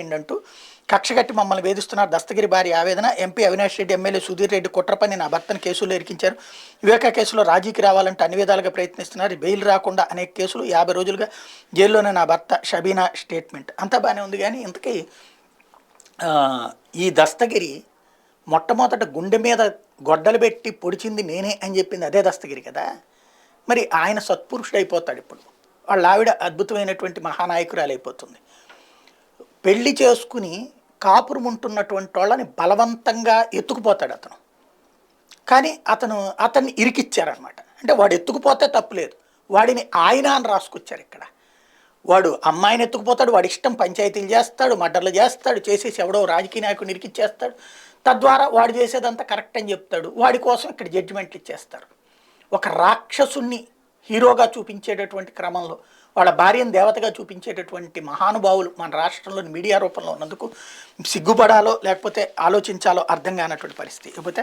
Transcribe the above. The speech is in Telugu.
ఏంటంటూ కక్షగట్టి మమ్మల్ని వేధిస్తున్నారు. దస్తగిరి భార్య ఆవేదన. ఎంపీ అవినాష్ రెడ్డి, ఎమ్మెల్యే సుధీర్ రెడ్డి కుట్ర పన్ని నా భర్తను కేసులో ఇరికించారు. వివేకా కేసులో రాజీకి రావాలంటే అన్ని విధాలుగా ప్రయత్నిస్తున్నారు. బెయిల్ రాకుండా అనేక కేసులు, 50 రోజులుగా జైల్లోనే నా భర్త. షబీనా స్టేట్మెంట్ అంతా బాగానే ఉంది. కానీ ఇంతకీ ఆ, ఈ దస్తగిరి మొట్టమొదట గుండె మీద గొడ్డలు పెట్టి పొడిచింది నేనే అని చెప్పింది అదే దస్తగిరి కదా. మరి ఆయన సత్పురుషుడు అయిపోతాడు ఇప్పుడు. వాళ్ళ ఆవిడ అద్భుతమైనటువంటి మహానాయకురాలు అయిపోతుంది. పెళ్లి చేసుకుని కాపురం ఉంటున్నటువంటి వాళ్ళని బలవంతంగా ఎత్తుకుపోతాడు అతను. కానీ అతన్ని ఇరికిచ్చారనమాట. అంటే వాడు ఎత్తుకుపోతే తప్పులేదు, వాడిని ఆయన అని రాసుకొచ్చారు ఇక్కడ. వాడు అమ్మాయిని ఎత్తుకుపోతాడు, వాడి ఇష్టం పంచాయతీలు చేస్తాడు, మర్డర్లు చేస్తాడు, చేసేసి ఎవడో రాజకీయ నాయకుని ఇరికిచ్చేస్తాడు. తద్వారా వాడు చేసేదంతా కరెక్ట్ అని చెప్తాడు. వాడి కోసం ఇక్కడ జడ్జిమెంట్లు ఇచ్చేస్తారు. ఒక రాక్షసుణ్ణి హీరోగా చూపించేటటువంటి క్రమంలో వాళ్ళ భార్యను దేవతగా చూపించేటటువంటి మహానుభావులు మన రాష్ట్రంలోని మీడియా రూపంలో ఉన్నందుకు సిగ్గుపడాలో లేకపోతే ఆలోచించాలో అర్థం కానటువంటి పరిస్థితి. లేకపోతే